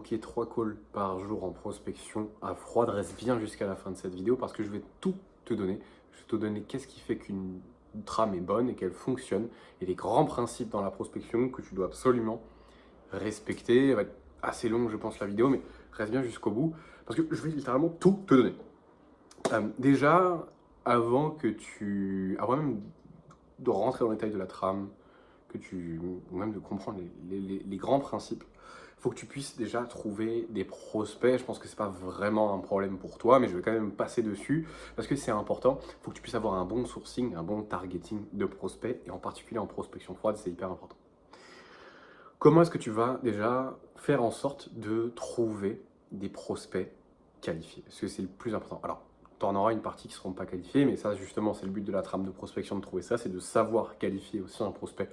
bloquer 3 calls par jour en prospection à froid, reste bien jusqu'à la fin de cette vidéo parce que je vais tout te donner. Je vais te donner qu'est-ce qui fait qu'une trame est bonne et qu'elle fonctionne et les grands principes dans la prospection que tu dois absolument respecter. Elle va être assez longue, je pense, la vidéo, mais reste bien jusqu'au bout parce que je vais littéralement tout te donner. Déjà, avant même de rentrer dans les détails de la trame, ou même de comprendre les grands principes, il faut que tu puisses déjà trouver des prospects. Je pense que c'est pas vraiment un problème pour toi, mais je vais quand même passer dessus parce que c'est important. Il faut que tu puisses avoir un bon sourcing, un bon targeting de prospects, et en particulier en prospection froide, c'est hyper important. Comment est-ce que tu vas déjà faire en sorte de trouver des prospects qualifiés? Parce que c'est le plus important. Alors, tu en auras une partie qui ne seront pas qualifiés, mais ça, justement, c'est le but de la trame de prospection, de trouver ça, c'est de savoir qualifier aussi un prospect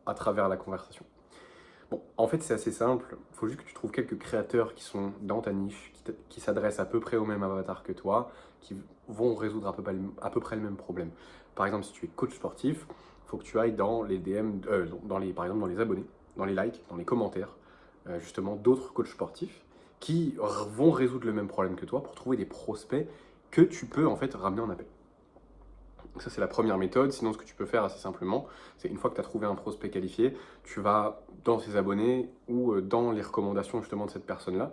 à travers la conversation. Bon, en fait, c'est assez simple. Il faut juste que tu trouves quelques créateurs qui sont dans ta niche, qui s'adressent à peu près au même avatar que toi, qui vont résoudre à peu près le même problème. Par exemple, si tu es coach sportif, il faut que tu ailles dans les DM, par exemple dans les abonnés, dans les likes, dans les commentaires, justement d'autres coachs sportifs qui vont résoudre le même problème que toi pour trouver des prospects que tu peux en fait ramener en appel. Donc ça, c'est la première méthode. Sinon, ce que tu peux faire assez simplement, c'est une fois que tu as trouvé un prospect qualifié, tu vas dans ses abonnés ou dans les recommandations justement de cette personne-là,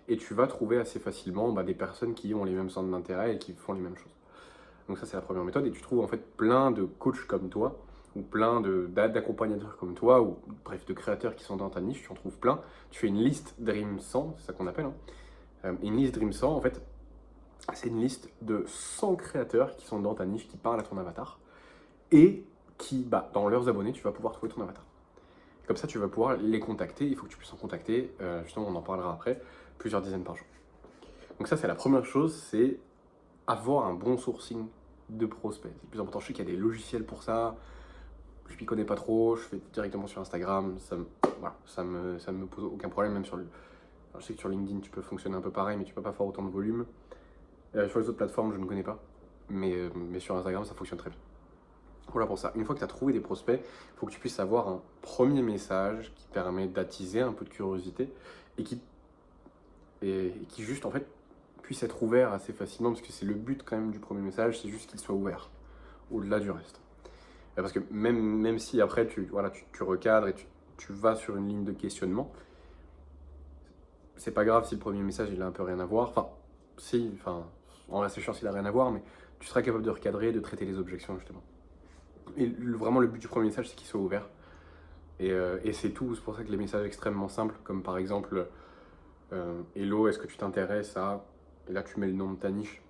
et tu vas trouver assez facilement des personnes qui ont les mêmes centres d'intérêt et qui font les mêmes choses. Donc ça, c'est la première méthode, et tu trouves en fait plein de coachs comme toi, ou plein d'accompagnateurs comme toi, ou bref, de créateurs qui sont dans ta niche, tu en trouves plein. Tu fais une liste Dream 100, c'est ça qu'on appelle. Une liste Dream 100, en fait, c'est une liste de 100 créateurs qui sont dans ta niche, qui parlent à ton avatar, et qui, dans leurs abonnés, tu vas pouvoir trouver ton avatar. Comme ça, tu vas pouvoir les contacter. Il faut que tu puisses en contacter, justement, on en parlera après, plusieurs dizaines par jour. Donc ça, c'est la première chose, c'est avoir un bon sourcing de prospects. C'est le plus important. Je sais qu'il y a des logiciels pour ça. Je m'y connais pas trop. Je fais directement sur Instagram. Ça me pose aucun problème. Même sur je sais que sur LinkedIn, tu peux fonctionner un peu pareil, mais tu peux pas faire autant de volume. Sur les autres plateformes, je ne connais pas. Mais sur Instagram, ça fonctionne très bien. Voilà pour ça. Une fois que tu as trouvé des prospects, il faut que tu puisses avoir un premier message qui permet d'attiser un peu de curiosité et qui juste en fait puisse être ouvert assez facilement, parce que c'est le but quand même du premier message, c'est juste qu'il soit ouvert au-delà du reste. Parce que même si après tu recadres et tu vas sur une ligne de questionnement, c'est pas grave si le premier message il a un peu rien à voir. En vrai c'est sûr s'il a rien à voir, mais tu seras capable de recadrer, de traiter les objections justement. Et vraiment le but du premier message c'est qu'il soit ouvert. Et c'est tout. C'est pour ça que les messages extrêmement simples, comme par exemple Hello, est-ce que tu t'intéresses à... Et là tu mets le nom de ta niche,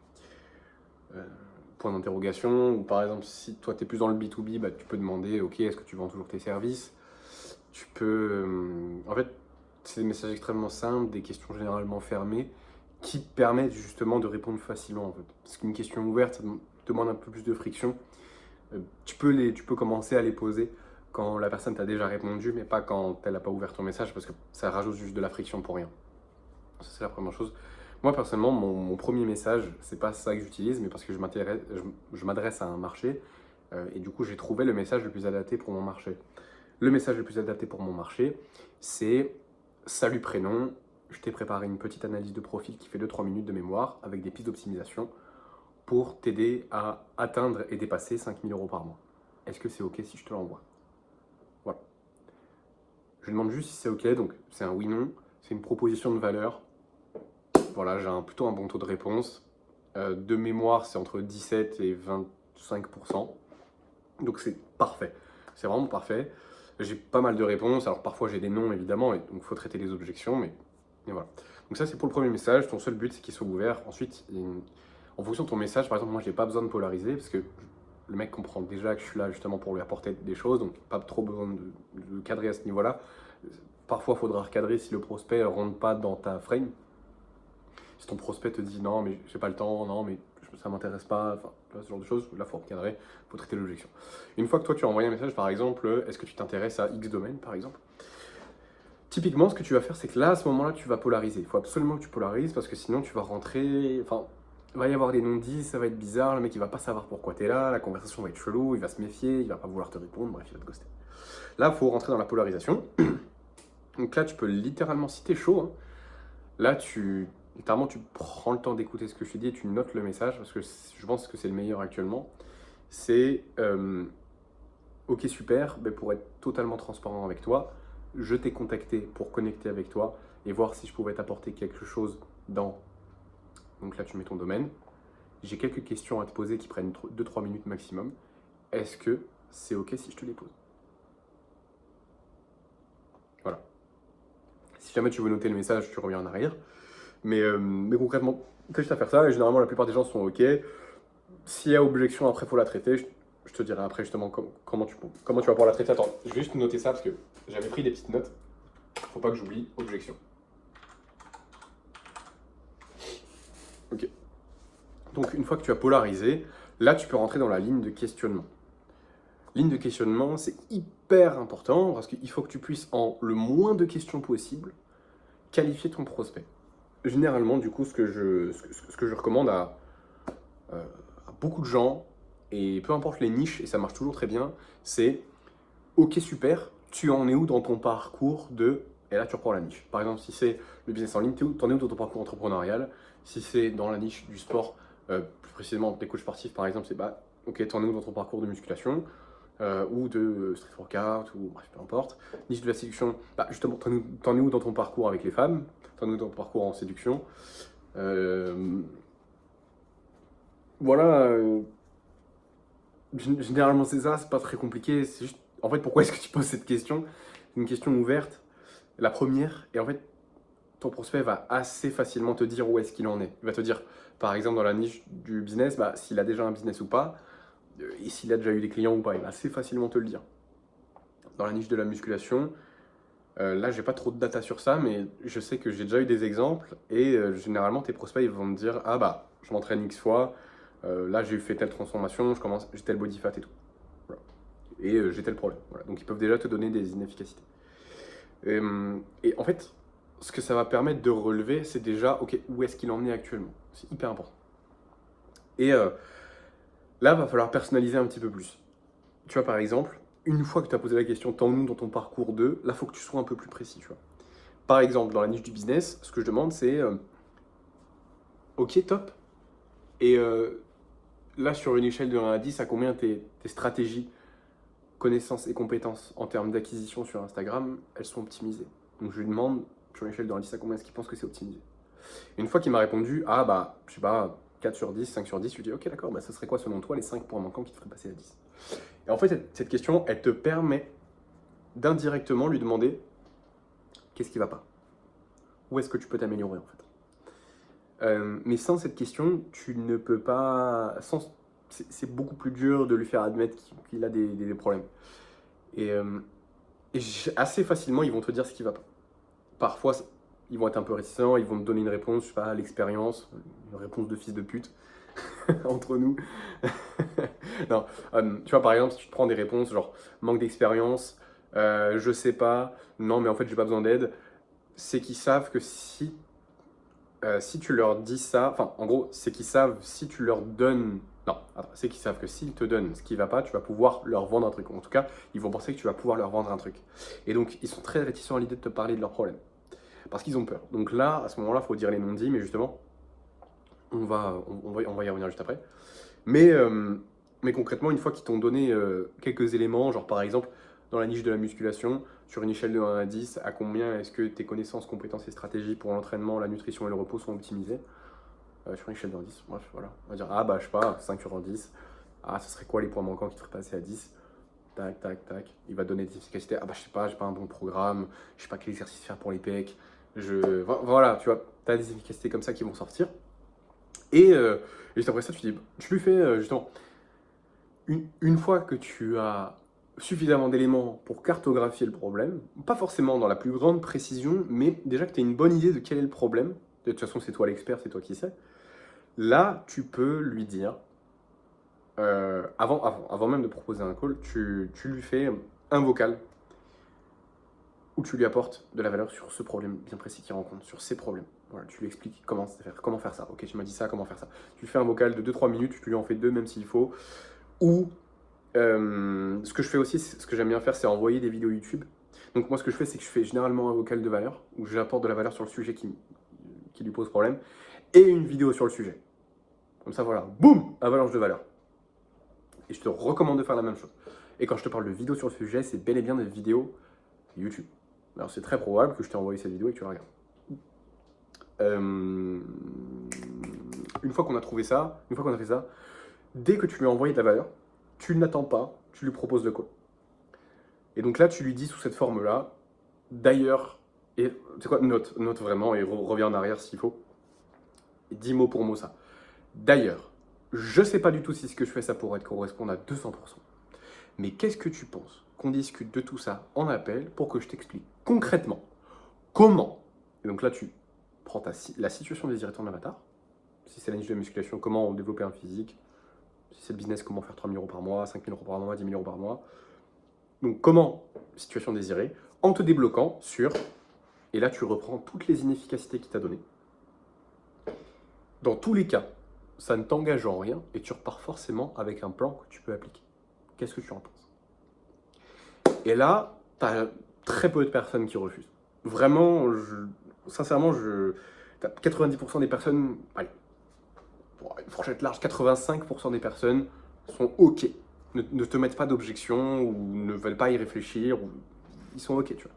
point d'interrogation. Ou par exemple si toi tu es plus dans le B2B, tu peux demander ok, est-ce que tu vends toujours tes services. Tu peux... en fait c'est des messages extrêmement simples, des questions généralement fermées, qui permettent justement de répondre facilement en fait. Parce qu'une question ouverte, ça demande un peu plus de friction. Tu peux commencer à les poser quand la personne t'a déjà répondu, mais pas quand elle n'a pas ouvert ton message, parce que ça rajoute juste de la friction pour rien. Ça, c'est la première chose. Moi, personnellement, mon premier message, c'est pas ça que j'utilise, mais parce que je m'adresse à un marché, et du coup, j'ai trouvé le message le plus adapté pour mon marché. Le message le plus adapté pour mon marché, c'est « Salut prénom, je t'ai préparé une petite analyse de profil qui fait 2-3 minutes de mémoire avec des pistes d'optimisation pour t'aider à atteindre et dépasser 5 000 € par mois. Est-ce que c'est OK si je te l'envoie ?» Voilà. Je demande juste si c'est OK, donc c'est un oui-non, c'est une proposition de valeur. Voilà, j'ai plutôt un bon taux de réponse. De mémoire, c'est entre 17 et 25%. Donc c'est parfait. C'est vraiment parfait. J'ai pas mal de réponses. Alors parfois j'ai des noms évidemment, et donc il faut traiter les objections, mais voilà. Donc ça c'est pour le premier message. Ton seul but c'est qu'il soit ouvert. Ensuite, en fonction de ton message, par exemple, moi j'ai pas besoin de polariser parce que le mec comprend déjà que je suis là justement pour lui apporter des choses, donc pas trop besoin de cadrer à ce niveau-là. Parfois il faudra recadrer si le prospect ne rentre pas dans ta frame. Si ton prospect te dit non mais j'ai pas le temps, non mais ça m'intéresse pas, enfin ce genre de choses, là il faut recadrer, il faut traiter l'objection. Une fois que toi tu as envoyé un message par exemple, est-ce que tu t'intéresses à X domaine par exemple, typiquement ce que tu vas faire c'est que là à ce moment-là tu vas polariser. Il faut absolument que tu polarises parce que sinon tu vas rentrer, il va y avoir des non-dits, ça va être bizarre, le mec il va pas savoir pourquoi tu es là, la conversation va être chelou, il va se méfier, il va pas vouloir te répondre, bref il va te ghoster. Là il faut rentrer dans la polarisation. Donc là tu peux littéralement, si t'es chaud, là, littéralement, tu prends le temps d'écouter ce que je te dis et tu notes le message parce que je pense que c'est le meilleur actuellement. C'est ok, super, ben, pour être totalement transparent avec toi, je t'ai contacté pour connecter avec toi et voir si je pouvais t'apporter quelque chose dans. Donc là, tu mets ton domaine. J'ai quelques questions à te poser qui prennent 2-3 minutes maximum. Est-ce que c'est ok si je te les pose? Voilà. Si jamais tu veux noter le message, tu reviens en arrière. Mais concrètement, t'as juste à faire ça et généralement la plupart des gens sont ok. S'il y a objection, après, il faut la traiter. Je te dirai après justement comment tu vas pouvoir la traiter. Attends, je vais juste noter ça parce que j'avais pris des petites notes. Faut pas que j'oublie. Objection. Ok. Donc, une fois que tu as polarisé, là, tu peux rentrer dans la ligne de questionnement. Ligne de questionnement, c'est hyper important parce qu'il faut que tu puisses, en le moins de questions possible, qualifier ton prospect. Généralement, du coup, ce que je recommande à beaucoup de gens, et peu importe les niches, et ça marche toujours très bien, c'est ok, super, tu en es où dans ton parcours de. Et là, tu reprends la niche. Par exemple, si c'est le business en ligne, t'en es où dans ton parcours entrepreneurial? Si c'est dans la niche du sport, plus précisément des coachs sportifs, par exemple, c'est bah, ok, t'en es où dans ton parcours de musculation ou de street workout, ou bref, peu importe. Niche de la séduction, bah, justement, t'en es où dans ton parcours avec les femmes? T'en es où dans ton parcours en séduction? Voilà. Généralement, c'est ça, c'est pas très compliqué. C'est juste, en fait, pourquoi est-ce que tu poses cette question? C'est une question ouverte, la première, et en fait, ton prospect va assez facilement te dire où est-ce qu'il en est. Il va te dire, par exemple, dans la niche du business, bah, s'il a déjà un business ou pas, et s'il a déjà eu des clients ou pas, il va assez facilement te le dire. Dans la niche de la musculation, là, j'ai pas trop de data sur ça, mais je sais que j'ai déjà eu des exemples, et généralement, tes prospects, ils vont me dire, ah bah, je m'entraîne X fois, là, j'ai fait telle transformation, j'ai tel body fat et tout. Voilà. Et j'ai tel problème. Voilà. Donc, ils peuvent déjà te donner des inefficacités. Et en fait, ce que ça va permettre de relever, c'est déjà, ok, où est-ce qu'il en est actuellement? C'est hyper important. Et là, il va falloir personnaliser un petit peu plus. Tu vois, par exemple, une fois que tu as posé la question, t'en es où dans ton parcours de, là, il faut que tu sois un peu plus précis, tu vois. Par exemple, dans la niche du business, ce que je demande, c'est, ok, top. Et là, sur une échelle de 1 à 10, à combien tes stratégies, connaissances et compétences en termes d'acquisition sur Instagram, elles sont optimisées? Donc, je lui demande, sur une échelle de 1 à 10, à combien est-ce qu'il pense que c'est optimisé? Et une fois qu'il m'a répondu, ah bah, je sais pas, 4 sur 10, 5 sur 10, je lui dis, ok, d'accord, bah, ça serait quoi selon toi les 5 points manquants qui te feraient passer à 10? Et en fait, cette question, elle te permet d'indirectement lui demander qu'est-ce qui va pas? Où est-ce que tu peux t'améliorer en fait? Mais sans cette question, tu ne peux pas. C'est beaucoup plus dur de lui faire admettre qu'il a des problèmes. Et, assez facilement, ils vont te dire ce qui va pas. Parfois, ils vont être un peu réticents, ils vont te donner une réponse, je sais pas, l'expérience, une réponse de fils de pute, entre nous. Non, tu vois, par exemple, si tu te prends des réponses genre manque d'expérience, je sais pas, non, mais en fait, j'ai pas besoin d'aide, c'est qu'ils savent que si tu leur dis ça, enfin, en gros, c'est qu'ils savent si tu leur donnes. Non, attends, c'est qu'ils savent que s'ils te donnent ce qui va pas, tu vas pouvoir leur vendre un truc. En tout cas, ils vont penser que tu vas pouvoir leur vendre un truc. Et donc, ils sont très réticents à l'idée de te parler de leurs problèmes. Parce qu'ils ont peur. Donc là, à ce moment-là, il faut dire les non-dits, mais justement, on va y revenir juste après. Mais concrètement, une fois qu'ils t'ont donné quelques éléments, genre par exemple, dans la niche de la musculation, sur une échelle de 1 à 10, à combien est-ce que tes connaissances, compétences et stratégies pour l'entraînement, la nutrition et le repos sont optimisées? Sur une échelle de 1 à 10, bref, voilà. On va dire, ah bah je sais pas, 5 sur 10. Ah, ce serait quoi les points manquants qui te feraient passer à 10? Tac, tac, tac. Il va te donner des efficacités. Ah bah je sais pas, j'ai pas un bon programme, je sais pas quel exercice faire pour les pecs. Voilà, tu vois, tu as des efficacités comme ça qui vont sortir. Et juste après ça, tu lui fais justement, une fois que tu as suffisamment d'éléments pour cartographier le problème, pas forcément dans la plus grande précision, mais déjà que tu as une bonne idée de quel est le problème, de toute façon c'est toi l'expert, c'est toi qui sais, là tu peux lui dire, avant même de proposer un call, tu lui fais un vocal où tu lui apportes de la valeur sur ce problème bien précis qu'il rencontre, sur ses problèmes. Voilà, tu lui expliques comment faire ça. Ok, tu m'as dit ça, comment faire ça. Tu lui fais un vocal de 2-3 minutes, tu lui en fais 2 même s'il faut. Ou ce que je fais aussi, ce que j'aime bien faire, c'est envoyer des vidéos YouTube. Donc moi, ce que je fais, c'est que je fais généralement un vocal de valeur, où j'apporte de la valeur sur le sujet qui lui pose problème, et une vidéo sur le sujet. Comme ça, voilà, boum, avalanche de valeur. Et je te recommande de faire la même chose. Et quand je te parle de vidéos sur le sujet, c'est bel et bien des vidéos YouTube. Alors c'est très probable que je t'ai envoyé cette vidéo et que tu la regardes. Une fois qu'on a trouvé ça, une fois qu'on a fait ça, dès que tu lui as envoyé de la valeur, tu n'attends pas, tu lui proposes le call. Et donc là, tu lui dis sous cette forme-là, d'ailleurs, et c'est quoi, note vraiment et reviens en arrière s'il faut. Et dis mot pour mot ça. D'ailleurs, je sais pas du tout si ce que je fais ça pourrait te correspondre à 200%. Mais qu'est-ce que tu penses qu'on discute de tout ça en appel pour que je t'explique concrètement comment, et donc là tu prends la situation désirée de ton avatar, si c'est la niche de musculation, comment développer un physique, si c'est le business, comment faire 3 000 euros par mois, 5 000 euros par mois, 10 000 euros par mois. Donc comment, situation désirée, en te débloquant sur, et là tu reprends toutes les inefficacités qu'il t'a données. Dans tous les cas, ça ne t'engage en rien et tu repars forcément avec un plan que tu peux appliquer. Qu'est-ce que tu en penses? Et là, tu as très peu de personnes qui refusent. Vraiment, sincèrement, 90% des personnes, allez, pour une fourchette large, 85% des personnes sont OK. Ne te mettent pas d'objection ou ne veulent pas y réfléchir. Ou, ils sont OK, tu vois.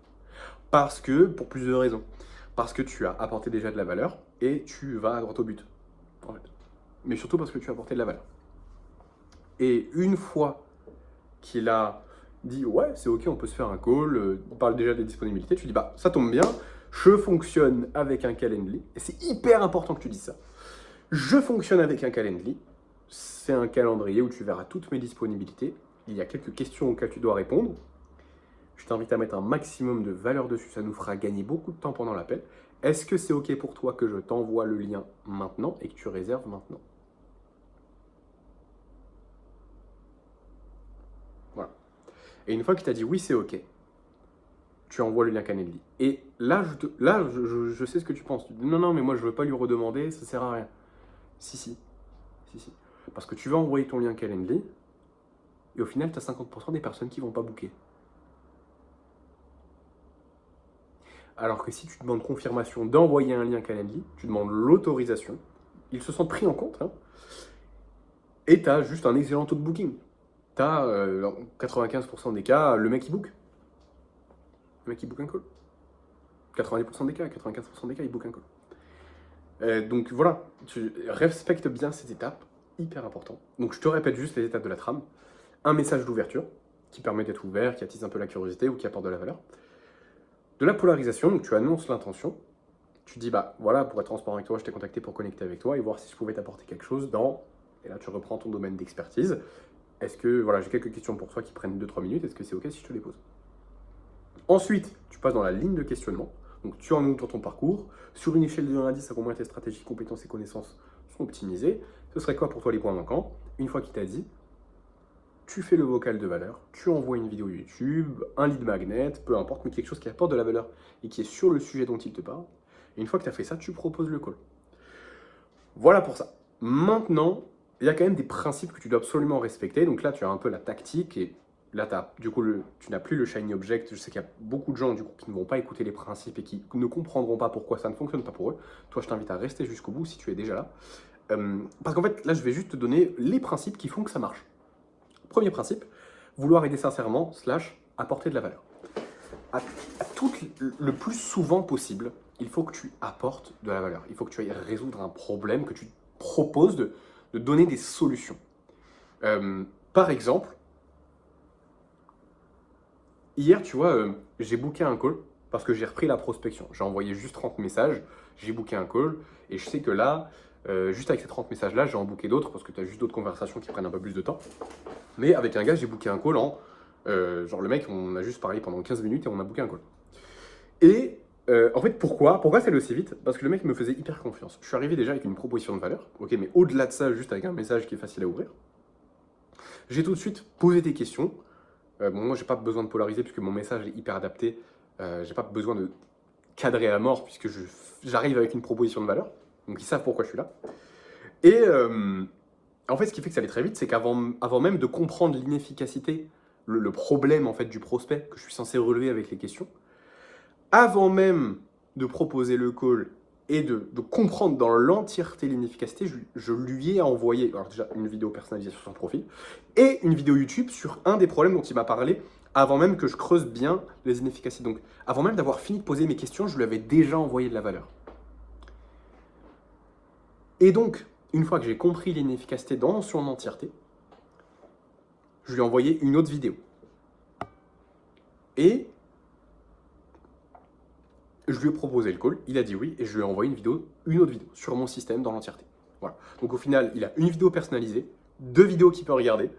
Parce que, pour plusieurs raisons. Parce que tu as apporté déjà de la valeur et tu vas à droit au but. En fait. Mais surtout parce que tu as apporté de la valeur. Et une fois qu'il a dit ouais, c'est ok, on peut se faire un call, on parle déjà des disponibilités, tu dis bah ça tombe bien, je fonctionne avec un Calendly, et c'est hyper important que tu dises ça. Je fonctionne avec un Calendly, c'est un calendrier où tu verras toutes mes disponibilités, il y a quelques questions auxquelles tu dois répondre, je t'invite à mettre un maximum de valeur dessus, ça nous fera gagner beaucoup de temps pendant l'appel. Est-ce que c'est ok pour toi que je t'envoie le lien maintenant et que tu réserves maintenant? Voilà. Et une fois qu'il t'a dit oui, c'est ok, tu envoies le lien Calendly. Et là, je sais ce que tu penses. Tu dis non, non, mais moi je veux pas lui redemander, ça sert à rien. Si. Parce que tu vas envoyer ton lien Calendly et au final, tu as 50% des personnes qui vont pas booker. Alors que si tu demandes confirmation d'envoyer un lien Calendly, tu demandes l'autorisation, ils se sont pris en compte, hein, et tu as juste un excellent taux de booking. Tu as, dans 95% des cas, le mec il book. Le mec il book un call. 90% des cas, 95% des cas, il book un call. Donc voilà, tu respectes bien ces étapes, hyper important. Donc je te répète juste les étapes de la trame. Un message d'ouverture, qui permet d'être ouvert, qui attise un peu la curiosité ou qui apporte de la valeur. De la polarisation, donc tu annonces l'intention. Tu dis, bah voilà, pour être transparent avec toi, je t'ai contacté pour connecter avec toi et voir si je pouvais t'apporter quelque chose dans... Et là, tu reprends ton domaine d'expertise. Est-ce que, voilà, j'ai quelques questions pour toi qui prennent 2-3 minutes, est-ce que c'est ok si je te les pose? Ensuite, tu passes dans la ligne de questionnement. Donc, tu en ouvres ton parcours. Sur une échelle de 1 à 10, à combien tes stratégies, compétences et connaissances sont optimisées? Ce serait quoi pour toi les points manquants? Une fois qu'il t'a dit, tu fais le vocal de valeur, tu envoies une vidéo YouTube, un lead magnet, peu importe, mais quelque chose qui apporte de la valeur et qui est sur le sujet dont il te parle. Et une fois que tu as fait ça, tu proposes le call. Voilà pour ça. Maintenant, il y a quand même des principes que tu dois absolument respecter. Donc là, tu as un peu la tactique et là, du coup, tu n'as plus le shiny object. Je sais qu'il y a beaucoup de gens du coup, qui ne vont pas écouter les principes et qui ne comprendront pas pourquoi ça ne fonctionne pas pour eux. Toi, je t'invite à rester jusqu'au bout si tu es déjà là. Parce qu'en fait, là, je vais juste te donner les principes qui font que ça marche. Premier principe, vouloir aider sincèrement / apporter de la valeur. Le plus souvent possible, il faut que tu apportes de la valeur. Il faut que tu ailles résoudre un problème, que tu proposes de donner des solutions. Par exemple, hier, tu vois, j'ai booké un call parce que j'ai repris la prospection. J'ai envoyé juste 30 messages, j'ai booké un call et je sais que là, juste avec ces 30 messages-là, j'ai en booké d'autres parce que tu as juste d'autres conversations qui prennent un peu plus de temps. Mais avec un gars, j'ai booké un call en... genre le mec, on a juste parlé pendant 15 minutes et on a booké un call. Et en fait, pourquoi c'est allé aussi vite? Parce que le mec me faisait hyper confiance. Je suis arrivé déjà avec une proposition de valeur, ok, mais au-delà de ça, juste avec un message qui est facile à ouvrir. J'ai tout de suite posé des questions. Bon, moi, j'ai pas besoin de polariser puisque mon message est hyper adapté. J'ai pas besoin de cadrer à mort puisque j'arrive avec une proposition de valeur. Donc ils savent pourquoi je suis là. Et en fait, ce qui fait que ça allait très vite, c'est qu'avant même de comprendre l'inefficacité, le problème en fait du prospect que je suis censé relever avec les questions, avant même de proposer le call et de comprendre dans l'entièreté l'inefficacité, je lui ai envoyé, alors déjà une vidéo personnalisée sur son profil, et une vidéo YouTube sur un des problèmes dont il m'a parlé, avant même que je creuse bien les inefficacités. Donc avant même d'avoir fini de poser mes questions, je lui avais déjà envoyé de la valeur. Et donc, une fois que j'ai compris l'inefficacité dans son entièreté, je lui ai envoyé une autre vidéo. Et je lui ai proposé le call, il a dit oui, et je lui ai envoyé une autre vidéo sur mon système dans l'entièreté. Voilà. Donc au final, il a une vidéo personnalisée, 2 vidéos qu'il peut regarder.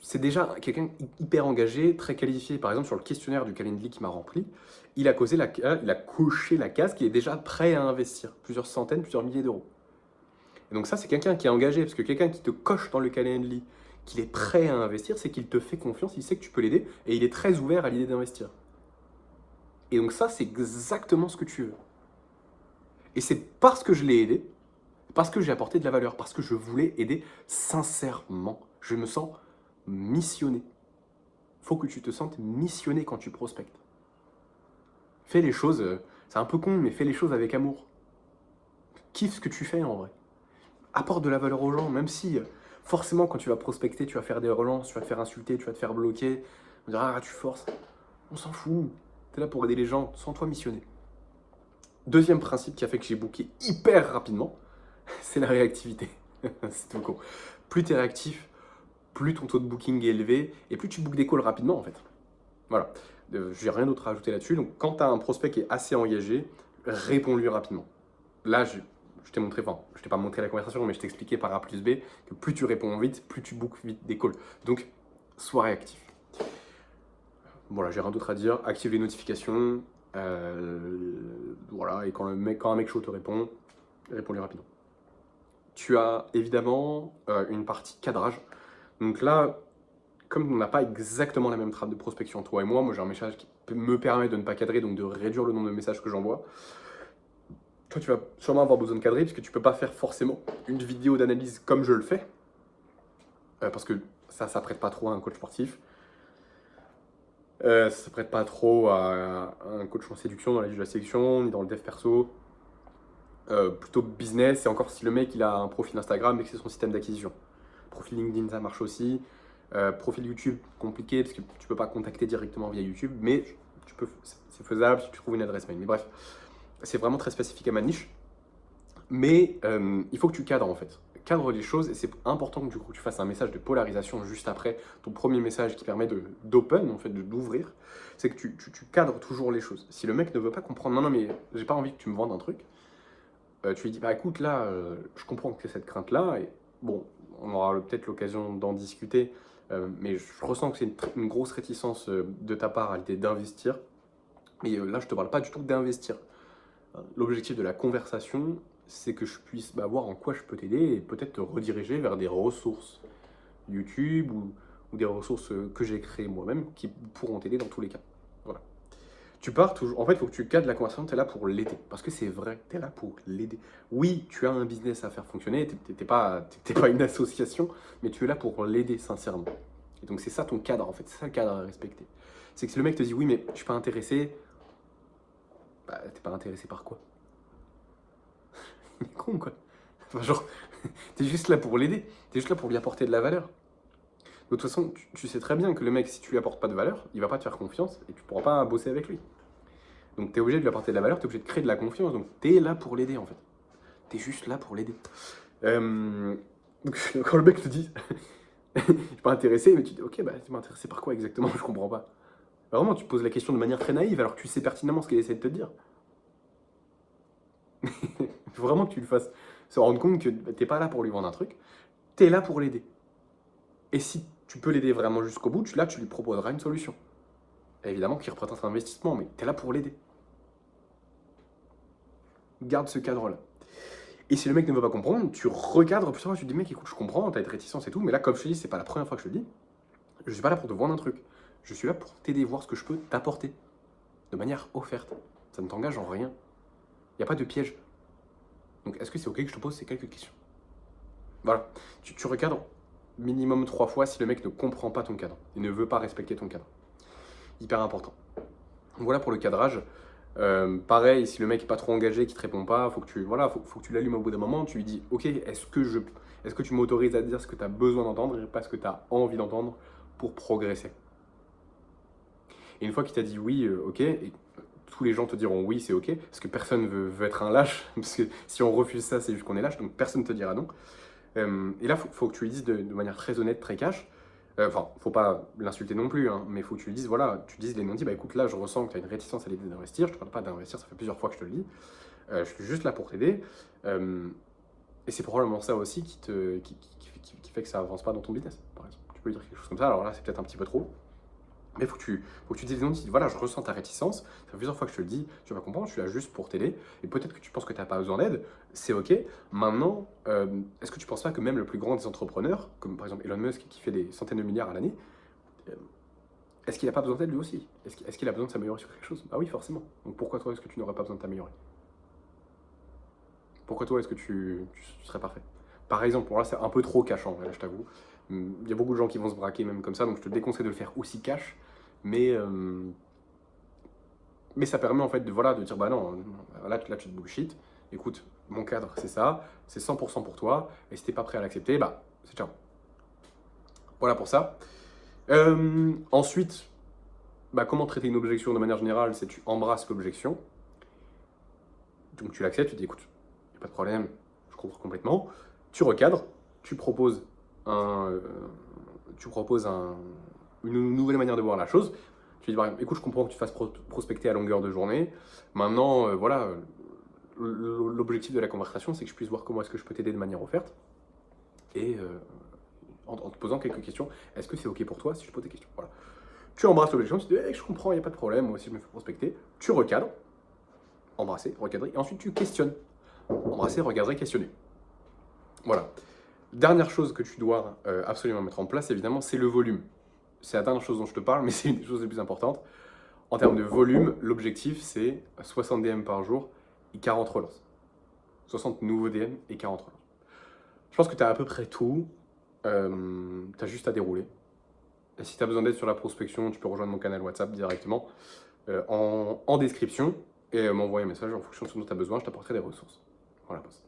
C'est déjà quelqu'un hyper engagé, très qualifié. Par exemple, sur le questionnaire du Calendly qu'il m'a rempli, il a coché la case qui est déjà prêt à investir plusieurs centaines, plusieurs milliers d'euros. Et donc ça, c'est quelqu'un qui est engagé, parce que quelqu'un qui te coche dans le Calendly qu'il est prêt à investir, c'est qu'il te fait confiance, il sait que tu peux l'aider, et il est très ouvert à l'idée d'investir. Et donc ça, c'est exactement ce que tu veux. Et c'est parce que je l'ai aidé, parce que j'ai apporté de la valeur, parce que je voulais aider sincèrement. Je me sens missionné. Faut que tu te sentes missionné quand tu prospectes. Fais les choses, c'est un peu con, mais fais les choses avec amour. Kiffe ce que tu fais en vrai. Apporte de la valeur aux gens, même si forcément quand tu vas prospecter, tu vas faire des relances, tu vas te faire insulter, tu vas te faire bloquer. On dira, ah tu forces. On s'en fout. T'es là pour aider les gens, sans toi missionner. Deuxième principe qui a fait que j'ai booké hyper rapidement, c'est la réactivité. C'est tout con. Plus tu es réactif, plus ton taux de booking est élevé, et plus tu bookes des calls rapidement en fait. Voilà. J'ai rien d'autre à ajouter là-dessus. Donc quand tu as un prospect qui est assez engagé, réponds-lui rapidement. Là, je t'ai montré, enfin, je t'ai pas montré la conversation, mais je t'ai expliqué par A plus B que plus tu réponds vite, plus tu bookes vite des calls. Donc, sois réactif. Voilà, j'ai rien d'autre à dire. Active les notifications. Voilà, et quand un mec chaud te répond, réponds-lui rapidement. Tu as évidemment une partie cadrage. Donc là, comme on n'a pas exactement la même trame de prospection, toi et moi j'ai un message qui me permet de ne pas cadrer, donc de réduire le nombre de messages que j'envoie. Toi, tu vas sûrement avoir besoin de cadrer, puisque tu ne peux pas faire forcément une vidéo d'analyse comme je le fais, parce que ça ne s'apprête pas trop à un coach sportif. Ça ne s'apprête pas trop à un coach en séduction, dans la vie de la séduction, ni dans le dev perso. Plutôt business, et encore si le mec il a un profil Instagram et que c'est son système d'acquisition. Profil LinkedIn, ça marche aussi. Profil YouTube, compliqué, parce que tu peux pas contacter directement via YouTube, mais c'est faisable si tu trouves une adresse mail. Mais bref, c'est vraiment très spécifique à ma niche. Mais il faut que tu cadres en fait. Cadre les choses, et c'est important que du coup tu fasses un message de polarisation juste après ton premier message qui permet d'open, en fait, d'ouvrir. C'est que tu cadres toujours les choses. Si le mec ne veut pas comprendre, non, mais j'ai pas envie que tu me vendes un truc, tu lui dis, bah écoute, là, je comprends que tu as cette crainte-là, et bon, on aura peut-être l'occasion d'en discuter, mais je ressens que c'est une grosse réticence de ta part à l'idée d'investir. Mais là, je te parle pas du tout d'investir. L'objectif de la conversation, c'est que je puisse voir en quoi je peux t'aider et peut-être te rediriger vers des ressources YouTube ou des ressources que j'ai créées moi-même qui pourront t'aider dans tous les cas. Voilà. Tu pars toujours. En fait, il faut que tu cadres la conversation, tu es là pour l'aider. Parce que c'est vrai, tu es là pour l'aider. Oui, tu as un business à faire fonctionner, tu n'es pas une association, mais tu es là pour l'aider sincèrement. Et donc, c'est ça ton cadre, en fait. C'est ça le cadre à respecter. C'est que si le mec te dit oui, mais je suis pas intéressé, bah, t'es pas intéressé par quoi? Il est con, quoi. Enfin, genre, t'es juste là pour l'aider. T'es juste là pour lui apporter de la valeur. De toute façon, tu sais très bien que le mec, si tu lui apportes pas de valeur, il va pas te faire confiance et tu pourras pas bosser avec lui. Donc tu es obligé de lui apporter de la valeur, tu es obligé de créer de la confiance. Donc tu es là pour l'aider en fait. Tu es juste là pour l'aider. Donc quand le mec te dit je suis pas intéressé, mais tu dis ok, bah tu m'es intéressé par quoi exactement? Je comprends pas. Vraiment, tu poses la question de manière très naïve alors que tu sais pertinemment ce qu'il essaie de te dire. Il faut vraiment que tu le fasses se rendre compte que t'es pas là pour lui vendre un truc, tu es là pour l'aider. Et si tu peux l'aider vraiment jusqu'au bout, là tu lui proposeras une solution. Évidemment qu'il représente un investissement, mais tu es là pour l'aider. Garde ce cadre-là. Et si le mec ne veut pas comprendre, tu recadres plus tard, tu dis mec écoute je comprends, t'as été réticence et tout, mais là comme je te dis, c'est pas la première fois que je te le dis, je suis pas là pour te vendre un truc, je suis là pour t'aider, voir ce que je peux t'apporter, de manière offerte, ça ne t'engage en rien, il n'y a pas de piège. Donc est-ce que c'est ok que je te pose ces quelques questions? Voilà, tu recadres minimum 3 fois si le mec ne comprend pas ton cadre, il ne veut pas respecter ton cadre. Hyper important. Donc voilà pour le cadrage. Pareil, si le mec est pas trop engagé, qui te répond pas, faut que tu faut que tu l'allumes au bout d'un moment, tu lui dis ok, est-ce que tu m'autorises à te dire ce que tu as besoin d'entendre et pas ce que tu as envie d'entendre pour progresser. Et une fois qu'il t'a dit oui, ok, et tous les gens te diront oui, c'est ok, parce que personne veut être un lâche, parce que si on refuse ça, c'est juste qu'on est lâche, donc personne ne te dira non. Et là, faut que tu lui dises de manière très honnête, très cash. Enfin, faut pas l'insulter non plus, hein, mais faut que tu lui dises, voilà, tu dises les non-dits, bah écoute, là, je ressens que tu as une réticence à l'idée d'investir, je te parle pas d'investir, ça fait plusieurs fois que je te le dis, je suis juste là pour t'aider. Et c'est probablement ça aussi qui fait que ça avance pas dans ton business, par exemple. Tu peux lui dire quelque chose comme ça, alors là, c'est peut-être un petit peu trop. Mais faut que tu dises non, voilà, je ressens ta réticence, ça fait plusieurs fois que je te le dis, tu vas comprendre, je suis là juste pour t'aider, et peut-être que tu penses que tu n'as pas besoin d'aide, c'est ok. Maintenant, est-ce que tu penses pas que même le plus grand des entrepreneurs, comme par exemple Elon Musk qui fait des centaines de milliards à l'année, euh, est-ce qu'il n'a pas besoin d'aide lui aussi? Est-ce qu'il a besoin de s'améliorer sur quelque chose? Bah oui, forcément. Donc pourquoi toi est-ce que tu n'aurais pas besoin de t'améliorer? Pourquoi toi est-ce que tu serais parfait? Par exemple, bon là c'est un peu trop cash en vrai, là, je t'avoue. Il y a beaucoup de gens qui vont se braquer même comme ça, donc je te déconseille de le faire aussi cash, mais... Mais ça permet en fait de, voilà, de dire bah non, là tu te bullshit, écoute, mon cadre c'est ça, c'est 100% pour toi, et si t'es pas prêt à l'accepter, bah c'est ciao. Voilà pour ça. Ensuite, bah, comment traiter une objection de manière générale, c'est tu embrasses l'objection, donc tu l'acceptes, tu dis écoute, y a pas de problème, je comprends complètement, tu recadres, tu proposes un, euh, une nouvelle manière de voir la chose. Tu dis, bah, écoute, je comprends que tu fasses prospecter à longueur de journée. Maintenant, voilà, l'objectif de la conversation, c'est que je puisse voir comment est-ce que je peux t'aider de manière offerte. Et en te posant quelques questions, est-ce que c'est OK pour toi si je pose des questions? Voilà. Tu embrasses l'objection, tu dis, hey, je comprends, il n'y a pas de problème, moi aussi je me fais prospecter. Tu recadres, embrasser, recadrer, et ensuite tu questionnes. Embrasser, recadrer, questionner. Voilà. Dernière chose que tu dois absolument mettre en place, évidemment, c'est le volume. C'est la dernière chose dont je te parle, mais c'est une des choses les plus importantes. En termes de volume, l'objectif, c'est 60 DM par jour et 40 relances. 60 nouveaux DM et 40 relances. Je pense que tu as à peu près tout. Tu as juste à dérouler. Et si tu as besoin d'aide sur la prospection, tu peux rejoindre mon canal WhatsApp directement en description et m'envoyer un message en fonction de ce dont tu as besoin. Je t'apporterai des ressources. Voilà, boss.